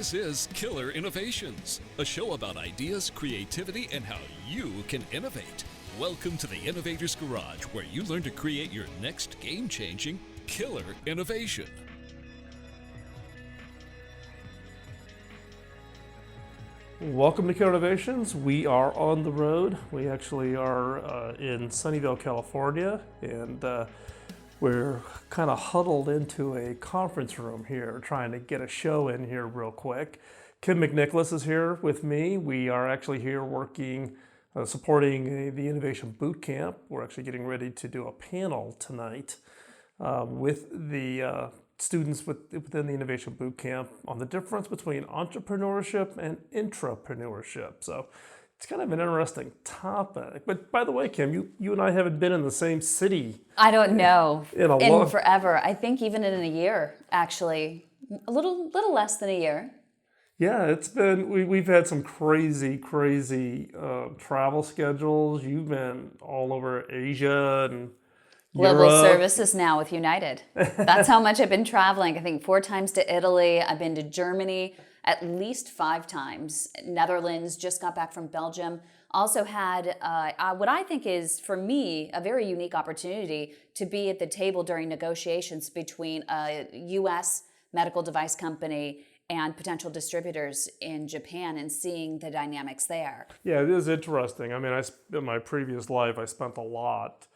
This is Killer Innovations, a show about ideas, creativity, and how you can innovate. Welcome to the Innovator's Garage, where you learn to create your next game-changing killer innovation. Welcome to Killer Innovations. We are on the road. We actually are in Sunnyvale, California, and we're kind of huddled into a conference room here, trying to get a show in here real quick. Kim McNicholas is here with me. We are actually here working, supporting the Innovation Bootcamp. We're actually getting ready to do a panel tonight with the students within the Innovation Bootcamp on the difference between entrepreneurship and intrapreneurship. So it's kind of an interesting topic. But by the way, Kim, you and I haven't been in the same city. I don't know. In forever. I think even in a year, actually. A little less than a year. Yeah, it's been, we've had some crazy travel schedules. You've been all over Asia and Global Europe. Services now with United. That's how much I've been traveling. I think 4 times to Italy. I've been to Germany at least 5 times. Netherlands, just got back from Belgium. Also had what I think is, for me, a very unique opportunity to be at the table during negotiations between a U.S. medical device company and potential distributors in Japan and seeing the dynamics there. Yeah, it is interesting. I mean, in my previous life, I spent a lot.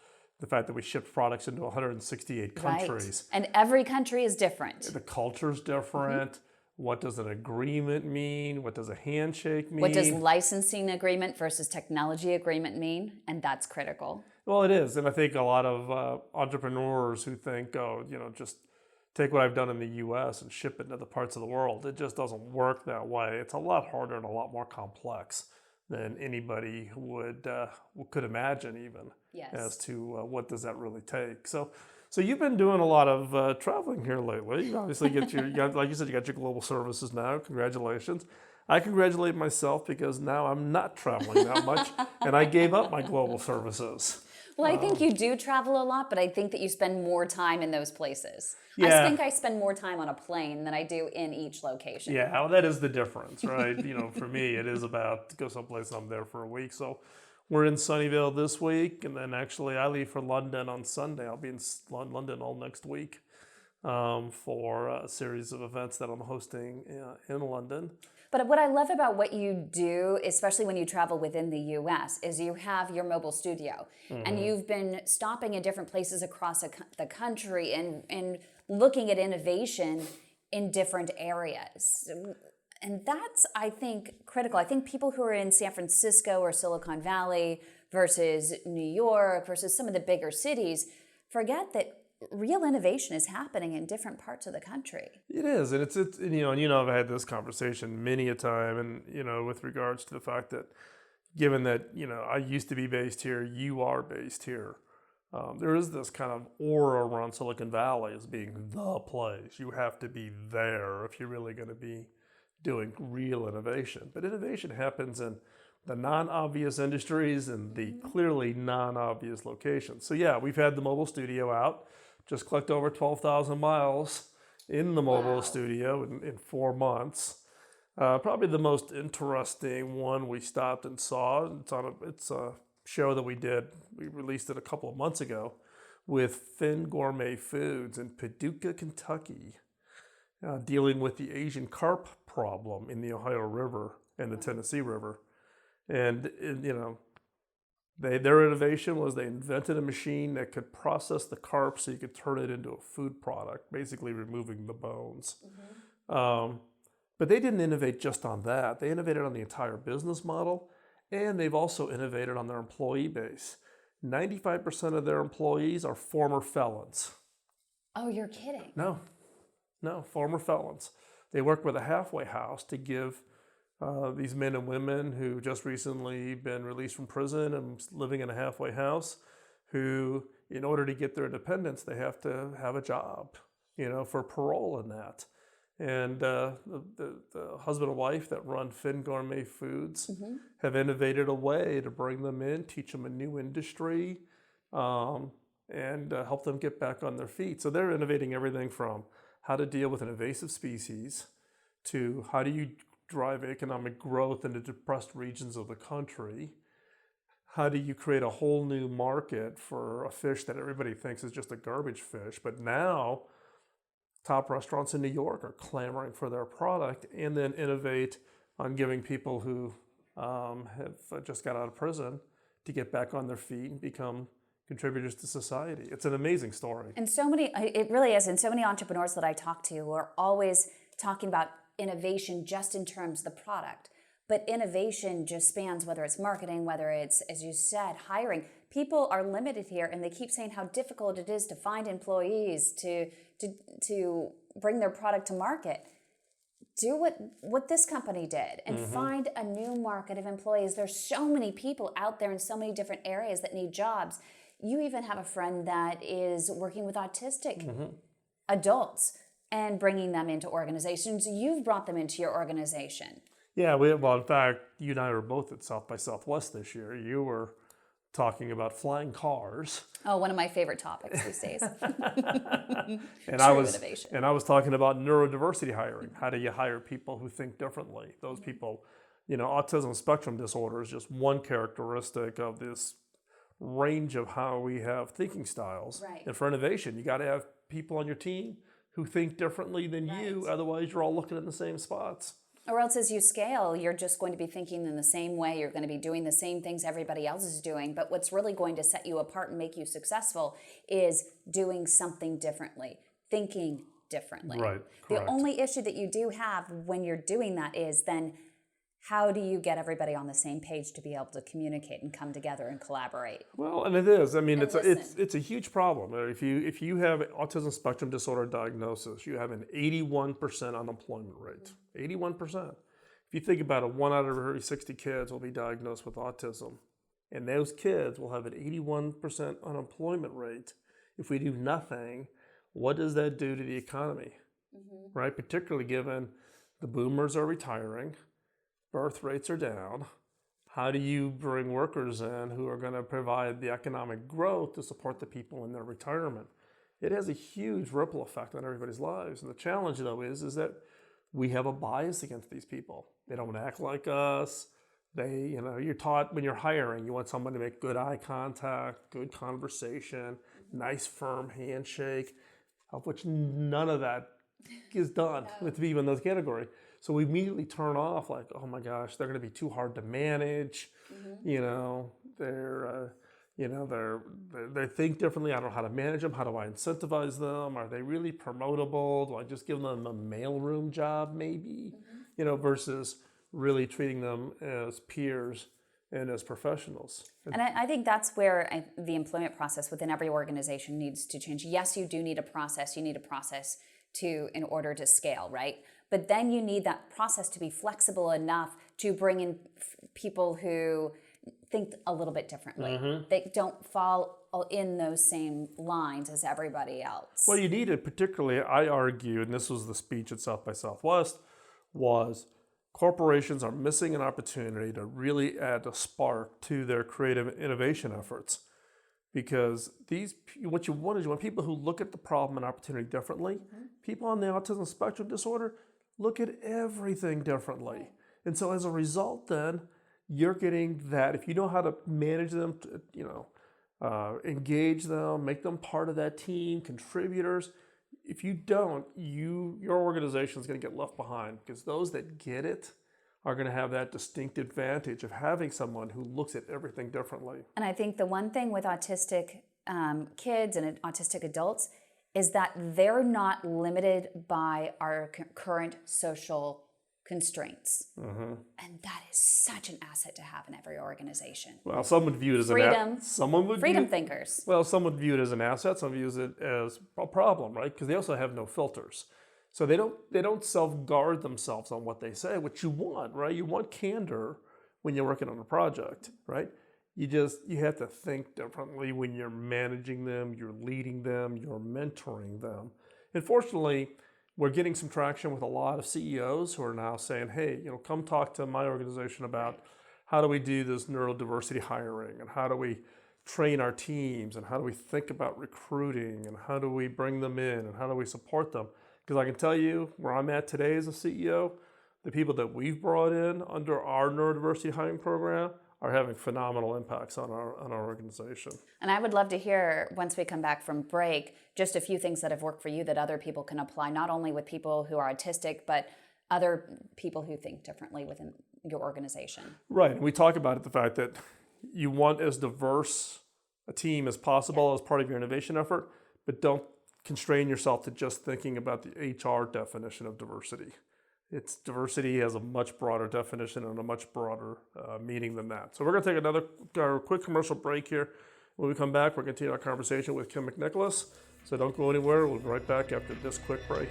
The fact that we ship products into 168 countries. Right. And every country is different. The culture's different. Mm-hmm. What does an agreement mean? What does a handshake mean? What does licensing agreement versus technology agreement mean? And that's critical. Well, it is. And I think a lot of entrepreneurs who think, just take what I've done in the U.S. and ship it into other parts of the world. It just doesn't work that way. It's a lot harder and a lot more complex than anybody could imagine, even. Yes. As to what does that really take. So you've been doing a lot of traveling here lately. You obviously like you said, you got your global services now. Congratulations. I congratulate myself because now I'm not traveling that much, and I gave up my global services. Well, I think you do travel a lot, but I think that you spend more time in those places. Yeah. I think I spend more time on a plane than I do in each location. Yeah, well, that is the difference, right? For me, it is about to go someplace, I'm there for a week. So we're in Sunnyvale this week, and then actually I leave for London on Sunday. I'll be in London all next week for a series of events that I'm hosting in London. But what I love about what you do, especially when you travel within the U.S., is you have your mobile studio. Mm-hmm. And you've been stopping in different places across the country and looking at innovation in different areas. And that's, I think, critical. I think people who are in San Francisco or Silicon Valley versus New York versus some of the bigger cities forget that real innovation is happening in different parts of the country. It is, and it's I've had this conversation many a time, and with regards to the fact that, given that I used to be based here, you are based here. There is this kind of aura around Silicon Valley as being the place. You have to be there if you're really going to be doing real innovation. But innovation happens in the non-obvious industries and the clearly non-obvious locations. So yeah, we've had the mobile studio out. Just collected over 12,000 miles in the mobile studio in 4 months. Probably the most interesting one we stopped and saw. It's a show that we released it a couple of months ago with Finn Gourmet Foods in Paducah, Kentucky, dealing with the Asian carp problem in the Ohio River and the Tennessee River. And their innovation was they invented a machine that could process the carp so you could turn it into a food product, basically removing the bones. Mm-hmm. But they didn't innovate just on that. They innovated on the entire business model, and they've also innovated on their employee base. 95% of their employees are former felons. Oh, you're kidding. No, former felons. They work with a halfway house to give these men and women who just recently been released from prison and living in a halfway house, who, in order to get their independence, they have to have a job, for parole and that. And the husband and wife that run Finn Gourmet Foods have innovated a way to bring them in, teach them a new industry, and help them get back on their feet. So they're innovating everything from how to deal with an invasive species to how do you drive economic growth in the depressed regions of the country? How do you create a whole new market for a fish that everybody thinks is just a garbage fish? But now, top restaurants in New York are clamoring for their product, and then innovate on giving people who have just got out of prison to get back on their feet and become contributors to society. It's an amazing story. And so many, it really is, and so many entrepreneurs that I talk to are always talking about innovation just in terms of the product. But innovation just spans whether it's marketing, whether it's, as you said, hiring. People are limited here, and they keep saying how difficult it is to find employees to bring their product to market. Do what this company did and find a new market of employees. There's so many people out there in so many different areas that need jobs. You even have a friend that is working with autistic adults and bringing them into organizations. You've brought them into your organization. Yeah, well, in fact, you and I were both at South by Southwest this year. You were talking about flying cars. Oh, one of my favorite topics these days. And I was talking about neurodiversity hiring. How do you hire people who think differently? Those people, autism spectrum disorder is just one characteristic of this range of how we have thinking styles. Right. And for innovation, you got to have people on your team who think differently than you. Otherwise, you're all looking in the same spots. Or else as you scale, you're just going to be thinking in the same way. You're going to be doing the same things everybody else is doing. But what's really going to set you apart and make you successful is doing something differently, thinking differently. Right, correct. The only issue that you do have when you're doing that is then how do you get everybody on the same page to be able to communicate and come together and collaborate? Well, and it is. I mean, it's a huge problem. If you have autism spectrum disorder diagnosis, you have an 81% unemployment rate. 81%. If you think about it, 1 out of every 60 kids will be diagnosed with autism, and those kids will have an 81% unemployment rate. If we do nothing, what does that do to the economy? Right? Particularly given the boomers are retiring. Birth rates are down. How do you bring workers in who are going to provide the economic growth to support the people in their retirement? It has a huge ripple effect on everybody's lives. And the challenge, though, is that we have a bias against these people. They don't act like us. You're taught when you're hiring, you want someone to make good eye contact, good conversation, nice firm handshake, of which none of that is done with people in those categories. So we immediately turn off like, oh my gosh, they're going to be too hard to manage. They think differently. I don't know how to manage them. How do I incentivize them? Are they really promotable? Do I just give them a mailroom job maybe? Versus really treating them as peers and as professionals. And I think that's where the employment process within every organization needs to change. Yes, you do need a process. You need a process in order to scale, right? But then you need that process to be flexible enough to bring in people who think a little bit differently. They don't fall in those same lines as everybody else. Well, you need it particularly, I argue, and this was the speech at South by Southwest, was corporations are missing an opportunity to really add a spark to their creative innovation efforts. Because what you want is you want people who look at the problem and opportunity differently. People on the autism spectrum disorder look at everything differently. And so as a result, then, you're getting that. If you know how to manage them, engage them, make them part of that team, contributors. If you don't, your organization is going to get left behind, because those that get it are going to have that distinct advantage of having someone who looks at everything differently. And I think the one thing with autistic kids and autistic adults is that they're not limited by our current social constraints. And that is such an asset to have in every organization. Well, some would view it as freedom thinkers. Well, some would view it as an asset, some view it as a problem, right? Because they also have no filters. So they don't self-guard themselves on what they say, which you want, right? You want candor when you're working on a project, right? You have to think differently when you're managing them, you're leading them, you're mentoring them. And fortunately, we're getting some traction with a lot of CEOs who are now saying, hey, come talk to my organization about how do we do this neurodiversity hiring, and how do we train our teams, and how do we think about recruiting, and how do we bring them in, and how do we support them? Because I can tell you where I'm at today as a CEO, the people that we've brought in under our neurodiversity hiring program are having phenomenal impacts on our organization. And I would love to hear, once we come back from break, just a few things that have worked for you that other people can apply, not only with people who are autistic, but other people who think differently within your organization. Right. And we talk about it, the fact that you want as diverse a team as possible as part of your innovation effort, but don't constrain yourself to just thinking about the HR definition of diversity. It's diversity has a much broader definition and a much broader meaning than that. So we're going to take another quick commercial break here. When we come back, we're going to continue our conversation with Kim McNicholas. So don't go anywhere. We'll be right back after this quick break.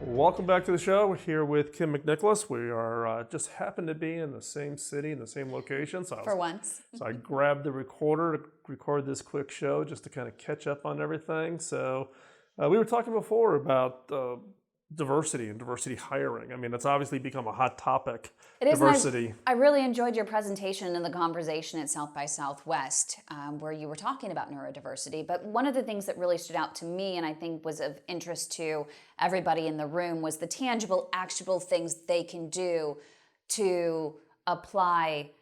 Welcome back to the show. We're here with Kim McNicholas. We are just happen to be in the same city, in the same location. For once. So I grabbed the recorder to record this quick show just to kind of catch up on everything. So we were talking before about diversity and diversity hiring. I mean, it's obviously become a hot topic. It is. Diversity. I really enjoyed your presentation and the conversation at South by Southwest, where you were talking about neurodiversity. But one of the things that really stood out to me, and I think was of interest to everybody in the room, was the tangible, actionable things they can do to apply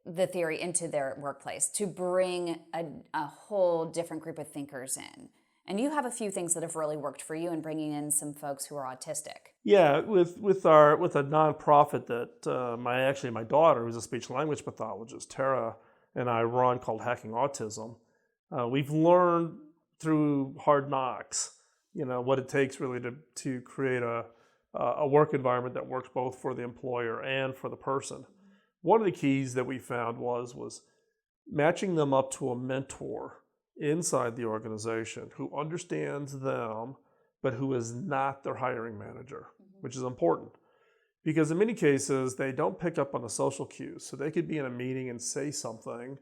the theory into their workplace, to bring a whole different group of thinkers in. And you have a few things that have really worked for you in bringing in some folks who are autistic. Yeah, with a nonprofit that my daughter, who's a speech language pathologist, Tara, and I run, called Hacking Autism. We've learned through hard knocks, what it takes really to create a work environment that works both for the employer and for the person. One of the keys that we found was matching them up to a mentor inside the organization who understands them, but who is not their hiring manager, which is important. Because in many cases, they don't pick up on the social cues. So they could be in a meeting and say something,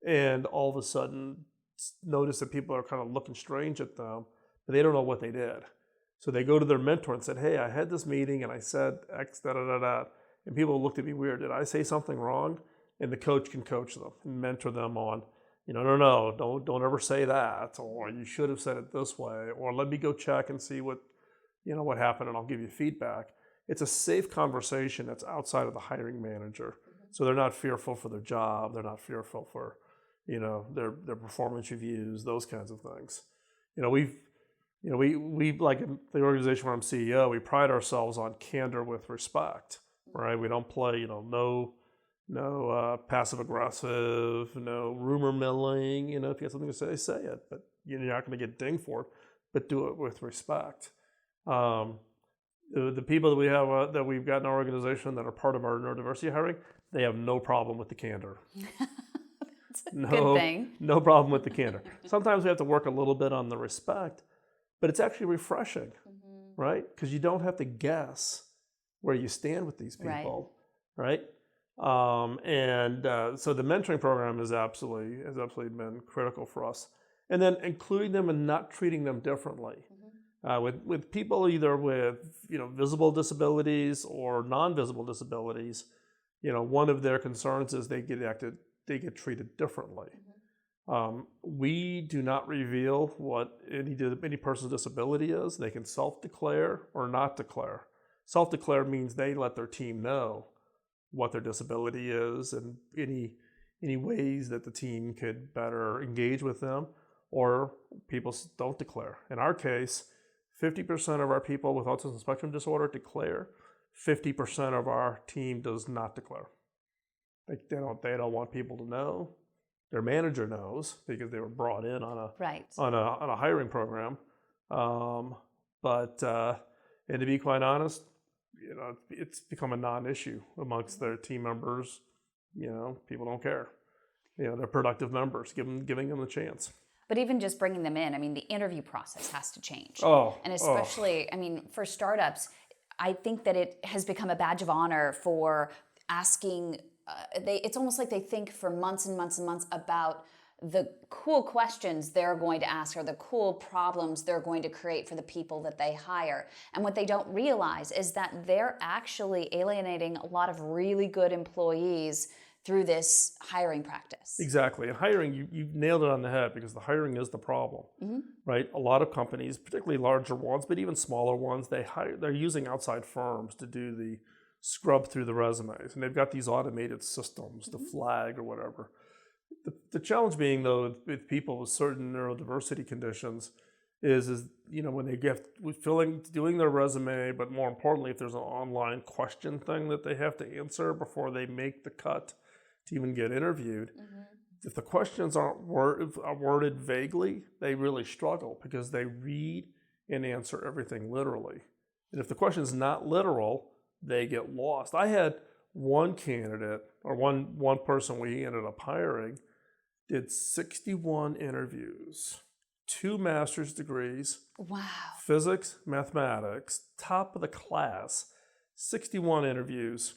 and all of a sudden notice that people are kind of looking strange at them, but they don't know what they did. So they go to their mentor and said, hey, I had this meeting and I said X, da-da-da-da, and people looked at me weird. Did I say something wrong? And the coach can coach them and mentor them on, no, don't ever say that, or you should have said it this way, or let me go check and see what happened, and I'll give you feedback. It's a safe conversation that's outside of the hiring manager, so they're not fearful for their job, they're not fearful for, their performance reviews, those kinds of things. We like in the organization where I'm CEO, we pride ourselves on candor with respect, right? We don't play, no passive aggressive, no rumor milling. If you have something to say it. But you're not going to get dinged for it. But do it with respect. The people that we have that we've got in our organization that are part of our neurodiversity hiring, they have no problem with the candor. That's a good thing. No problem with the candor. Sometimes we have to work a little bit on the respect, but it's actually refreshing, right? Because you don't have to guess where you stand with these people, right? So the mentoring program has absolutely been critical for us. And then including them and not treating them differently. With people either with visible disabilities or non-visible disabilities, one of their concerns is they get treated differently. We do not reveal what any person's disability is. They can self-declare or not declare. Self-declare means they let their team know what their disability is and any ways that the team could better engage with them, or people don't declare. In our case, 50% of our people with autism spectrum disorder declare. 50% of our team does not declare. They don't want people to know. Their manager knows because they were brought in on a hiring program. And to be quite honest, it's become a non-issue amongst their team members. People don't care. They're productive members, giving them the chance. But even just bringing them in, the interview process has to change. And especially, for startups, I think that it has become a badge of honor for asking, it's almost like they think for months and months and months about the cool questions they're going to ask or the cool problems they're going to create for the people that they hire. And what they don't realize is that they're actually alienating a lot of really good employees through this hiring practice. Exactly. And hiring, you nailed it on the head, because the hiring is the problem, right? A lot of companies, particularly larger ones, but even smaller ones, they're using outside firms to do the scrub through the resumes. And they've got these automated systems, the flag or whatever. The challenge being, though, with people with certain neurodiversity conditions is when they get doing their resume, but more importantly, if there's an online question thing that they have to answer before they make the cut to even get interviewed, if the questions aren't worded vaguely, they really struggle, because they read and answer everything literally. And if the question is not literal, they get lost. I had one candidate, or one person we ended up hiring, did 61 interviews, 2 master's degrees, Wow. physics, mathematics, top of the class, 61 interviews,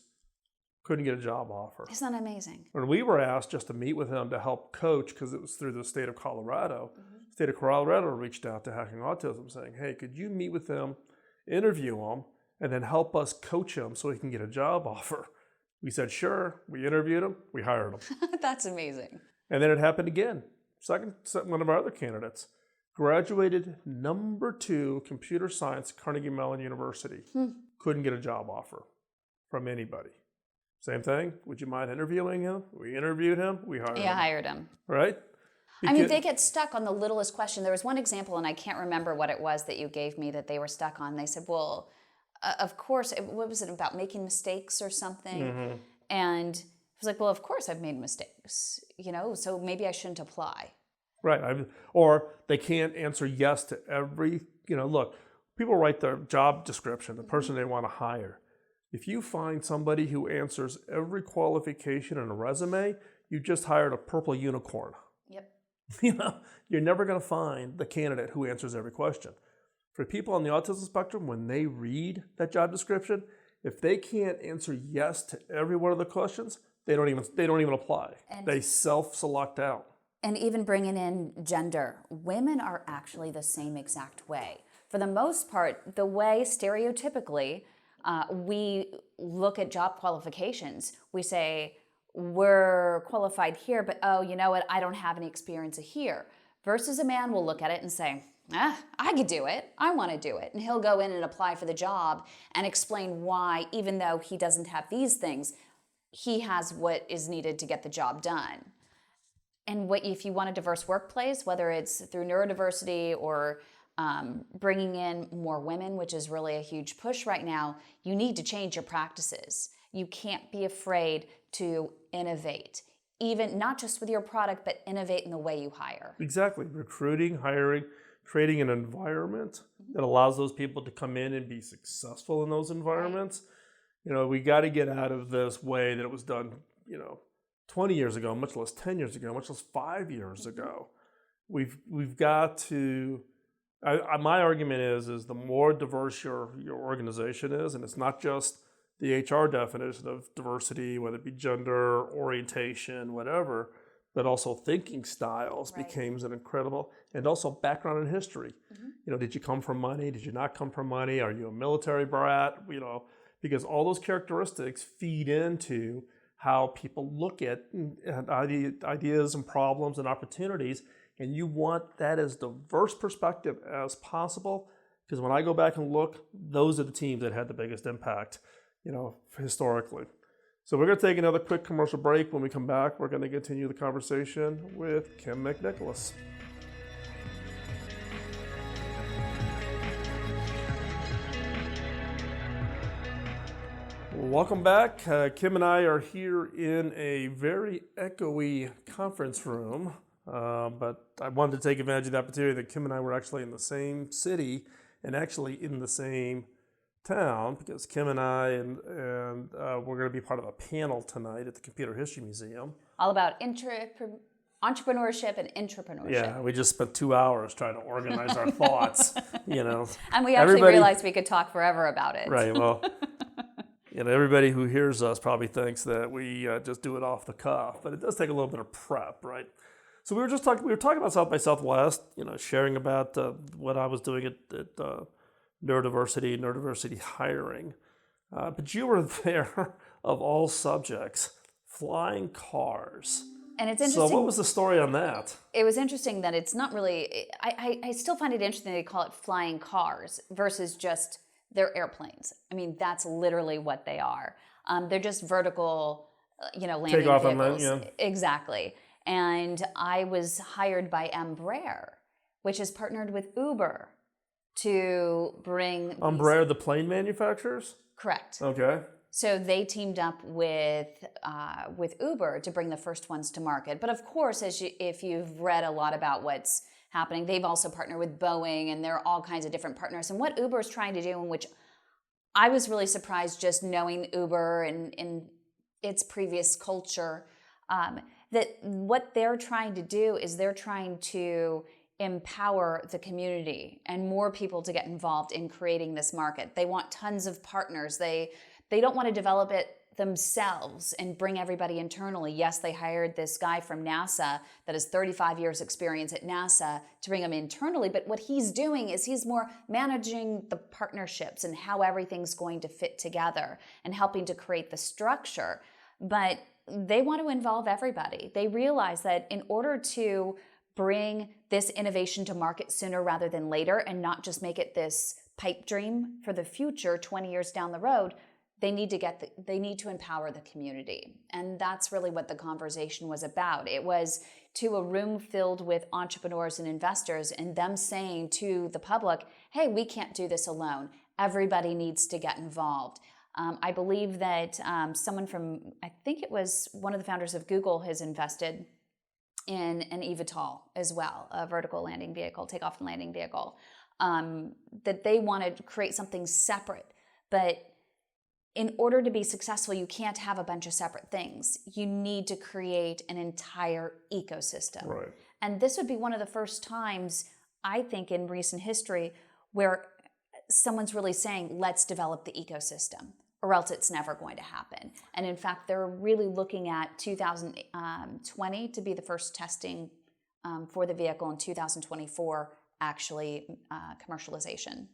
couldn't get a job offer. Isn't that amazing? When we were asked just to meet with him to help coach, because it was through the state of Colorado, the state of Colorado reached out to Hacking Autism saying, hey, could you meet with him, interview him, and then help us coach him so he can get a job offer? We said, sure. We interviewed him. We hired him. That's amazing. And then it happened again. One of our other candidates graduated number 2 computer science, Carnegie Mellon University. Couldn't get a job offer from anybody. Same thing. Would you mind interviewing him? We interviewed him. We hired him. Yeah, hired him. Right? I mean, they get stuck on the littlest question. There was one example, and I can't remember what it was that you gave me that they were stuck on. They said, well, of course, what was it about, making mistakes or something? And I was like, well, of course I've made mistakes, so maybe I shouldn't apply. Right. Or they can't answer yes to every, look, people write their job description, the person they want to hire. If you find somebody who answers every qualification in a resume, you just hired a purple unicorn. Yep. You're never going to find the candidate who answers every question. For people on the autism spectrum, when they read that job description, if they can't answer yes to every one of the questions, they don't even apply. They self-select out. And even bringing in gender, women are actually the same exact way. For the most part, the way stereotypically we look at job qualifications, we say, we're qualified here, but oh, you know what, I don't have any experience here. Versus a man will look at it and say, I could do it. I want to do it. And he'll go in and apply for the job and explain why, even though he doesn't have these things, he has what is needed to get the job done. And if you want a diverse workplace, whether it's through neurodiversity or bringing in more women, which is really a huge push right now, you need to change your practices. You can't be afraid to innovate, even not just with your product, but innovate in the way you hire. Exactly. Recruiting, hiring, creating an environment that allows those people to come in and be successful in those environments. We got to get out of this way that it was done, 20 years ago, much less 10 years ago, much less 5 years ago. We've got to, my argument is the more diverse your organization is, and it's not just the HR definition of diversity, whether it be gender, orientation, whatever, but also thinking styles becomes an incredible, and also background and history. Did you come from money? Did you not come from money? Are you a military brat? Because all those characteristics feed into how people look at ideas and problems and opportunities, and you want that as diverse perspective as possible, because when I go back and look, those are the teams that had the biggest impact, historically. So we're going to take another quick commercial break. When we come back, we're going to continue the conversation with Kim McNicholas. Welcome back. Kim and I are here in a very echoey conference room, but I wanted to take advantage of the opportunity that Kim and I were actually in the same city and actually in the same town, because Kim and I and we're going to be part of a panel tonight at the Computer History Museum. All about entrepreneurship and intrapreneurship. Yeah, we just spent 2 hours trying to organize our thoughts, And we actually realized we could talk forever about it. Right, well, everybody who hears us probably thinks that we just do it off the cuff, but it does take a little bit of prep, right? So we were talking about South by Southwest, sharing about what I was doing at neurodiversity hiring. But you were there, of all subjects, flying cars. And it's interesting. So what was the story on that? It was interesting that it's not really, I still find it interesting they call it flying cars versus just their airplanes. I mean, that's literally what they are. They're just vertical, landing Takeoff vehicles. and land, yeah. Exactly. And I was hired by Embraer, which is partnered with Uber to bring... Embraer, the plane manufacturers? Correct. Okay. So they teamed up with Uber to bring the first ones to market. But of course, if you've read a lot about what's happening, they've also partnered with Boeing, and there are all kinds of different partners. And what Uber is trying to do, and which I was really surprised just knowing Uber and in its previous culture, that what they're trying to do is they're trying to empower the community and more people to get involved in creating this market. They want tons of partners. They don't want to develop it themselves and bring everybody internally. Yes, they hired this guy from NASA that has 35 years experience at NASA to bring him internally, but what he's doing is he's more managing the partnerships and how everything's going to fit together and helping to create the structure. But they want to involve everybody. They realize that in order to bring this innovation to market sooner rather than later and not just make it this pipe dream for the future 20 years down the road, they need to empower the community. And that's really what the conversation was about. It was to a room filled with entrepreneurs and investors and them saying to the public, hey, we can't do this alone. Everybody needs to get involved. I believe that someone from, I think it was one of the founders of Google, has invested in an eVTOL as well, a vertical landing vehicle, takeoff and landing vehicle, that they wanted to create something separate. But in order to be successful, you can't have a bunch of separate things. You need to create an entire ecosystem. Right. And this would be one of the first times, I think, in recent history where someone's really saying, let's develop the ecosystem, or else it's never going to happen. And in fact, they're really looking at 2020 to be the first testing for the vehicle, in 2024, actually commercialization.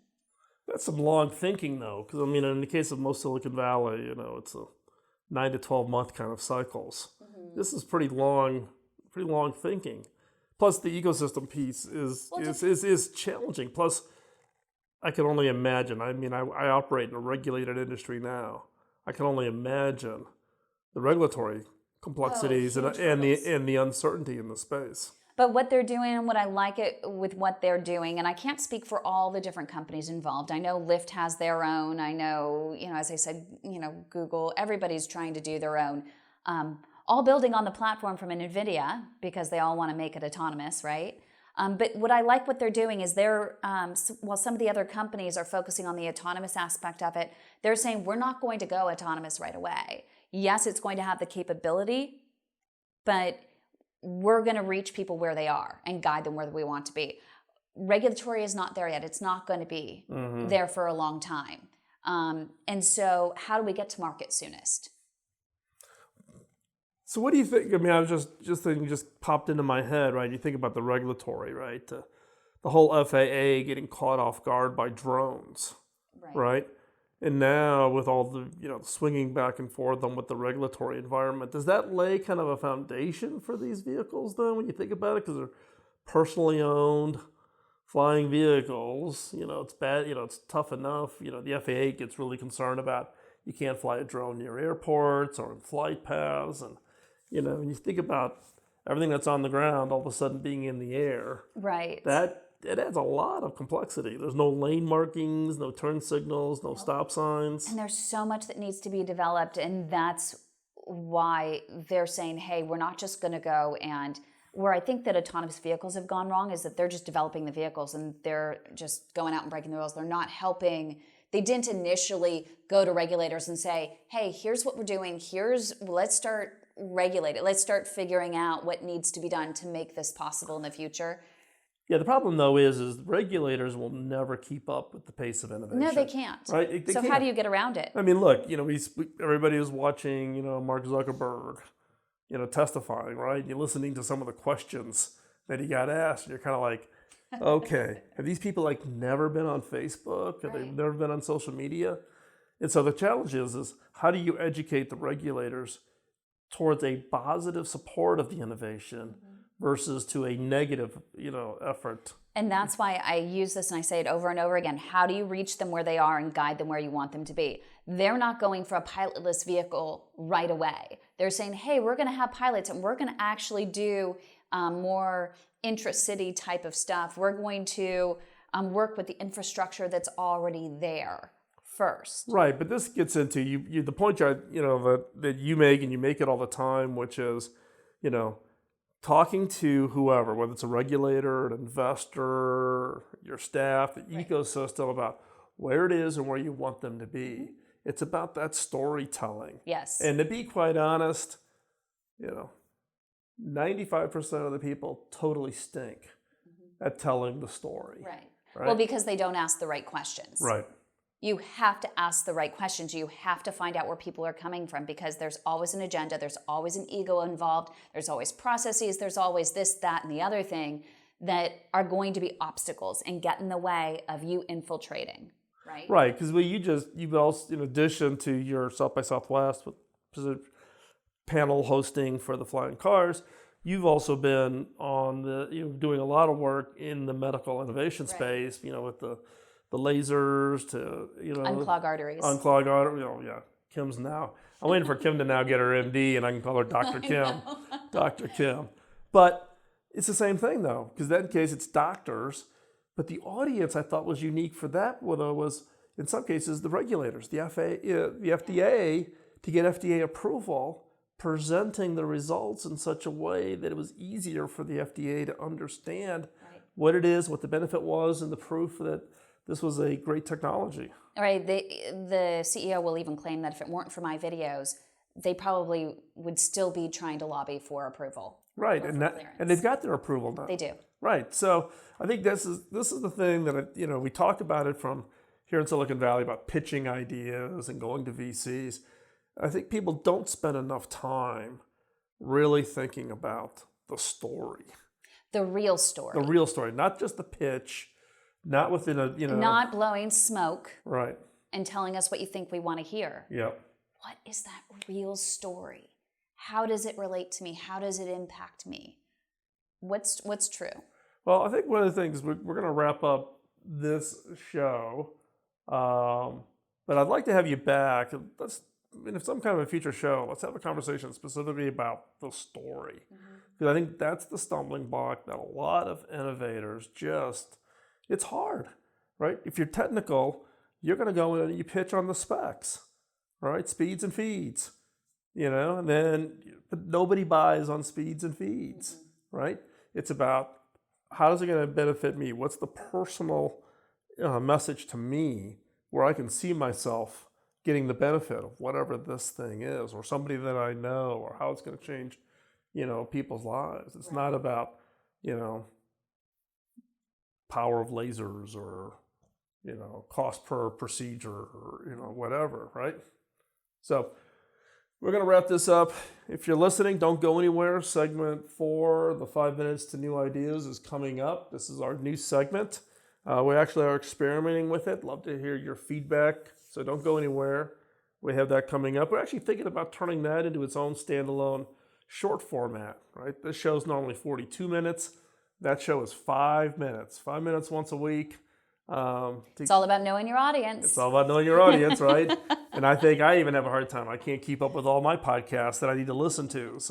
That's some long thinking, though, because I mean, in the case of most Silicon Valley, it's a 9 to 12 month kind of cycles. Mm-hmm. This is pretty long thinking. Plus, the ecosystem piece is challenging. Plus, I can only imagine. I mean, I operate in a regulated industry now. I can only imagine the regulatory complexities and the uncertainty in the space. But what they're doing, and what I like it with what they're doing, and I can't speak for all the different companies involved. I know Lyft has their own. I know, as I said, Google, everybody's trying to do their own. All building on the platform from NVIDIA, because they all want to make it autonomous, right? But what I like what they're doing is while some of the other companies are focusing on the autonomous aspect of it, they're saying we're not going to go autonomous right away. Yes, it's going to have the capability, but we're going to reach people where they are and guide them where we want to be. Regulatory is not there yet. It's not going to be there for a long time. And so how do we get to market soonest? So what do you think? I mean, I was just thinking, just popped into my head, right? You think about the regulatory, right? The whole FAA getting caught off guard by drones, right? And now with all the, swinging back and forth on what the regulatory environment, does that lay kind of a foundation for these vehicles then when you think about it? Because they're personally owned flying vehicles, it's bad, it's tough enough. The FAA gets really concerned about you can't fly a drone near airports or in flight paths. And, when you think about everything that's on the ground all of a sudden being in the air. Right. It adds a lot of complexity. There's no lane markings, no turn signals, no stop signs. And there's so much that needs to be developed, and that's why they're saying, hey, we're not just going to go and... Where I think that autonomous vehicles have gone wrong is that they're just developing the vehicles and they're just going out and breaking the rules. They're not helping. They didn't initially go to regulators and say, hey, here's what we're doing. Let's start regulate it. Let's start figuring out what needs to be done to make this possible in the future. Yeah, the problem, though, is regulators will never keep up with the pace of innovation. No, they can't. Right? They so can't. How do you get around it? I mean, look, everybody was watching, Mark Zuckerberg, testifying, right? You're listening to some of the questions that he got asked, and you're kind of like, okay, have these people never been on Facebook? Have they never been on social media? And so the challenge is how do you educate the regulators towards a positive support of the innovation versus to a negative, effort. And that's why I use this and I say it over and over again. How do you reach them where they are and guide them where you want them to be? They're not going for a pilotless vehicle right away. They're saying, hey, we're going to have pilots and we're going to actually do more intra-city type of stuff. We're going to work with the infrastructure that's already there first. Right, but this gets into the point that you make, and you make it all the time, which is, talking to whoever, whether it's a regulator, an investor, your staff, the ecosystem, about where it is and where you want them to be. It's about that storytelling. Yes. And to be quite honest, 95% of the people totally stink at telling the story. Right. Right. Well, because they don't ask the right questions. Right. You have to ask the right questions. You have to find out where people are coming from, because there's always an agenda. There's always an ego involved. There's always processes. There's always this, that, and the other thing that are going to be obstacles and get in the way of you infiltrating. Right. Right. Because you've also, in addition to your South by Southwest with panel hosting for the flying cars, you've also been on doing a lot of work in the medical innovation space, with the lasers to, unclog arteries. Unclog arteries. Kim's now. I'm waiting for Kim to now get her MD, and I can call her Dr. Kim. Dr. Kim. But it's the same thing, though, because in that case it's doctors. But the audience I thought was unique for that was, in some cases, the regulators, the FDA, to get FDA approval, presenting the results in such a way that it was easier for the FDA to understand what it is, what the benefit was, and the proof that this was a great technology. All right. The CEO will even claim that if it weren't for my videos, they probably would still be trying to lobby for approval. Right, and they've got their approval now. They do. Right. So I think this is the thing that we talked about it from here in Silicon Valley about pitching ideas and going to VCs. I think people don't spend enough time really thinking about the story. The real story. The real story, not just the pitch, not within a not blowing smoke. Right. And telling us what you think we want to hear. Yep. What is that real story? How does it relate to me? How does it impact me? What's true? Well, I think one of the things, we're going to wrap up this show, but I'd like to have you back. If some kind of a future show, let's have a conversation specifically about the story. Because I think that's the stumbling block that a lot of innovators it's hard, right? If you're technical, you're going to go in and you pitch on the specs, right? Speeds and feeds, but nobody buys on speeds and feeds, right? It's about how is it going to benefit me? What's the personal message to me where I can see myself getting the benefit of whatever this thing is, or somebody that I know, or how it's going to change, people's lives. It's not about, power of lasers or, cost per procedure or, whatever, right? So we're going to wrap this up. If you're listening, don't go anywhere. Segment 4, the 5 minutes to new ideas, is coming up. This is our new segment. We actually are experimenting with it. Love to hear your feedback, so don't go anywhere. We have that coming up. We're actually thinking about turning that into its own standalone short format, right? This show's normally 42 minutes. That show is 5 minutes. 5 minutes once a week. It's all about knowing your audience. It's all about knowing your audience, right? And I think I even have a hard time. I can't keep up with all my podcasts that I need to listen to.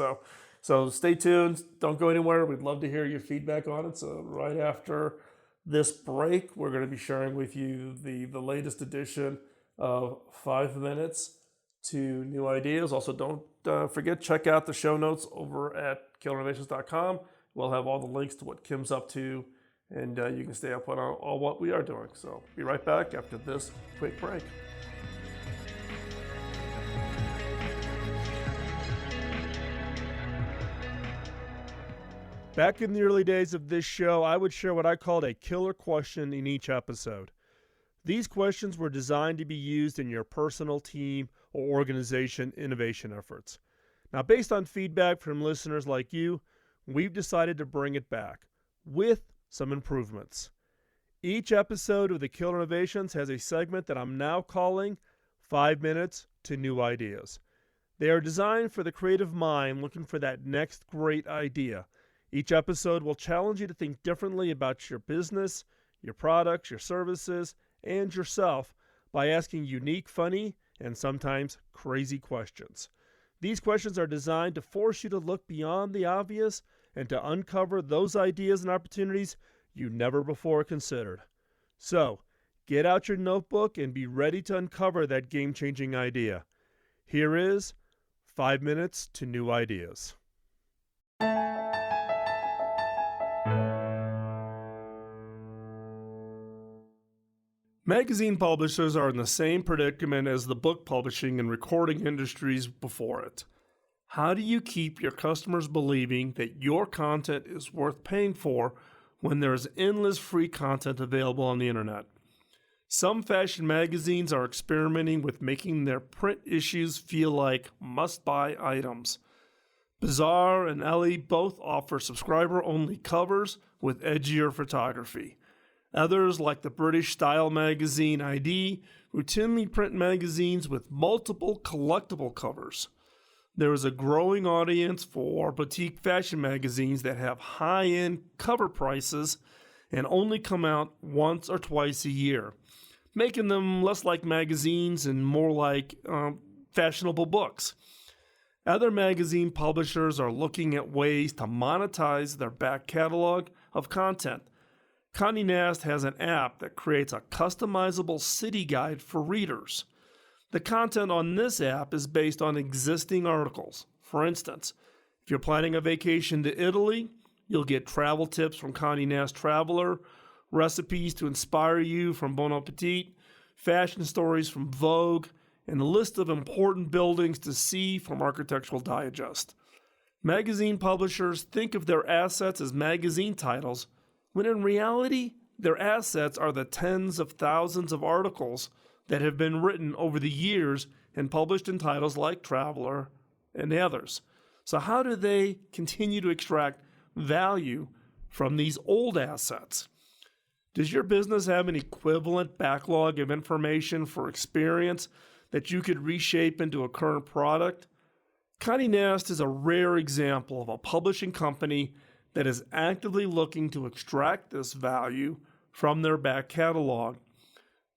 So stay tuned. Don't go anywhere. We'd love to hear your feedback on it. So right after this break, we're going to be sharing with you the latest edition of 5 minutes to new ideas. Also, don't forget, check out the show notes over at killerinnovations.com. We'll have all the links to what Kim's up to, and you can stay up on all what we are doing. So be right back after this quick break. Back in the early days of this show, I would share what I called a killer question in each episode. These questions were designed to be used in your personal, team, or organization innovation efforts. Now, based on feedback from listeners like you, we've decided to bring it back with some improvements. Each episode of the Killer Innovations has a segment that I'm now calling 5 Minutes to New Ideas. They are designed for the creative mind looking for that next great idea. Each episode will challenge you to think differently about your business, your products, your services, and yourself by asking unique, funny, and sometimes crazy questions. These questions are designed to force you to look beyond the obvious and to uncover those ideas and opportunities you never before considered. So, get out your notebook and be ready to uncover that game-changing idea. Here is 5 minutes to new ideas. Magazine publishers are in the same predicament as the book publishing and recording industries before it. How do you keep your customers believing that your content is worth paying for when there's endless free content available on the internet? Some fashion magazines are experimenting with making their print issues feel like must-buy items. Bazaar and Elle both offer subscriber-only covers with edgier photography. Others, like the British style magazine ID, routinely print magazines with multiple collectible covers. There is a growing audience for boutique fashion magazines that have high-end cover prices and only come out once or twice a year, making them less like magazines and more like fashionable books. Other magazine publishers are looking at ways to monetize their back catalog of content. Condé Nast has an app that creates a customizable city guide for readers. The content on this app is based on existing articles. For instance, if you're planning a vacation to Italy, you'll get travel tips from Condé Nast Traveler, recipes to inspire you from Bon Appetit, fashion stories from Vogue, and a list of important buildings to see from Architectural Digest. Magazine publishers think of their assets as magazine titles, when in reality, their assets are the tens of thousands of articles that have been written over the years and published in titles like Traveler and the others. So how do they continue to extract value from these old assets? Does your business have an equivalent backlog of information for experience that you could reshape into a current product? Condé Nast is a rare example of a publishing company that is actively looking to extract this value from their back catalog.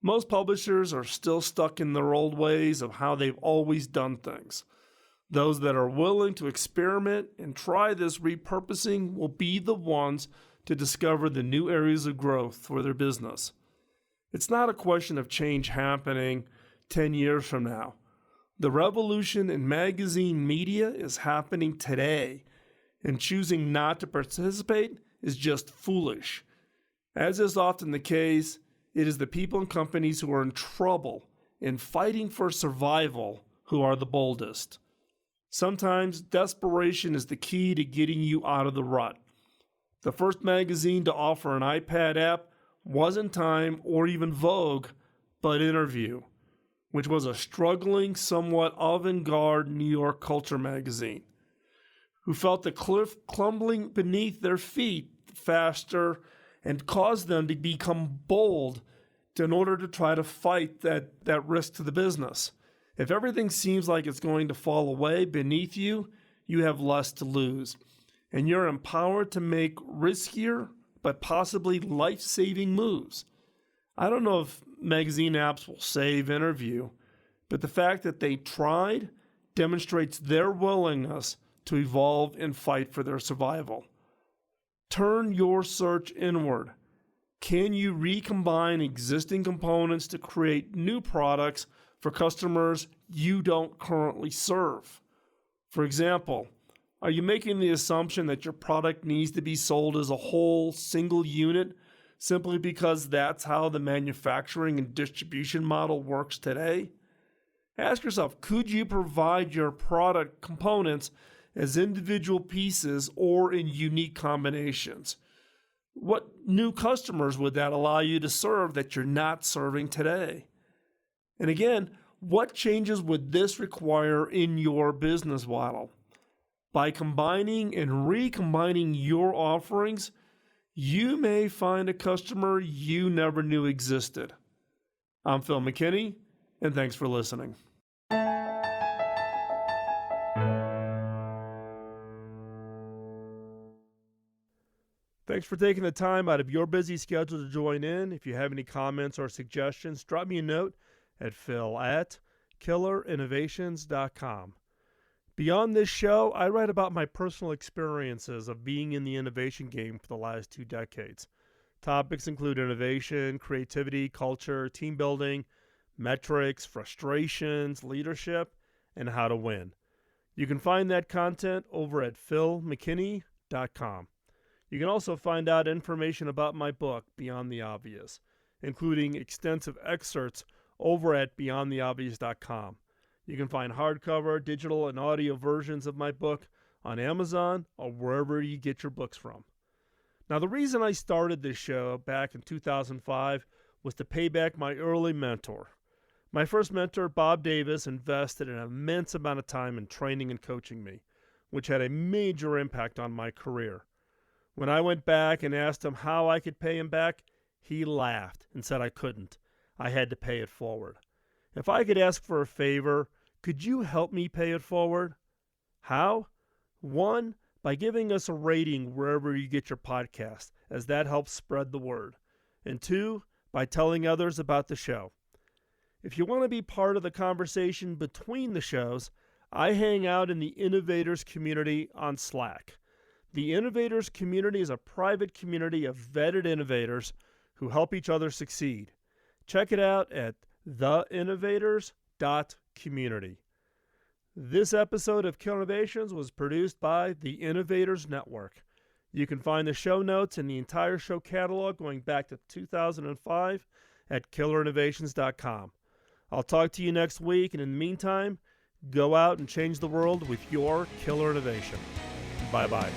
Most publishers are still stuck in their old ways of how they've always done things. Those that are willing to experiment and try this repurposing will be the ones to discover the new areas of growth for their business. It's not a question of change happening 10 years from now. The revolution in magazine media is happening today, and choosing not to participate is just foolish. As is often the case, it is the people and companies who are in trouble and fighting for survival who are the boldest. Sometimes desperation is the key to getting you out of the rut. The first magazine to offer an iPad app wasn't Time or even Vogue, but Interview, which was a struggling, somewhat avant-garde New York culture magazine, who felt the cliff crumbling beneath their feet faster and caused them to become bold in order to try to fight that risk to the business. If everything seems like it's going to fall away beneath you, you have less to lose. And you're empowered to make riskier but possibly life-saving moves. I don't know if magazine apps will save Interview, but the fact that they tried demonstrates their willingness to evolve and fight for their survival. Turn your search inward. Can you recombine existing components to create new products for customers you don't currently serve? For example, are you making the assumption that your product needs to be sold as a whole single unit simply because that's how the manufacturing and distribution model works today? Ask yourself, could you provide your product components as individual pieces or in unique combinations? What new customers would that allow you to serve that you're not serving today? And again, what changes would this require in your business model? By combining and recombining your offerings, you may find a customer you never knew existed. I'm Phil McKinney, and thanks for listening. Thanks for taking the time out of your busy schedule to join in. If you have any comments or suggestions, drop me a note at phil@killerinnovations.com. Beyond this show, I write about my personal experiences of being in the innovation game for the last 2 decades. Topics include innovation, creativity, culture, team building, metrics, frustrations, leadership, and how to win. You can find that content over at philmckinney.com. You can also find out information about my book, Beyond the Obvious, including extensive excerpts over at beyondtheobvious.com. You can find hardcover, digital, and audio versions of my book on Amazon or wherever you get your books from. Now, the reason I started this show back in 2005 was to pay back my early mentor. My first mentor, Bob Davis, invested an immense amount of time in training and coaching me, which had a major impact on my career. When I went back and asked him how I could pay him back, he laughed and said I couldn't. I had to pay it forward. If I could ask for a favor, could you help me pay it forward? How? 1, by giving us a rating wherever you get your podcast, as that helps spread the word. And 2, by telling others about the show. If you want to be part of the conversation between the shows, I hang out in the Innovators community on Slack. The Innovators community is a private community of vetted innovators who help each other succeed. Check it out at theinnovators.community. This episode of Killer Innovations was produced by the Innovators Network. You can find the show notes and the entire show catalog going back to 2005 at killerinnovations.com. I'll talk to you next week, and in the meantime, go out and change the world with your killer innovation. Bye-bye.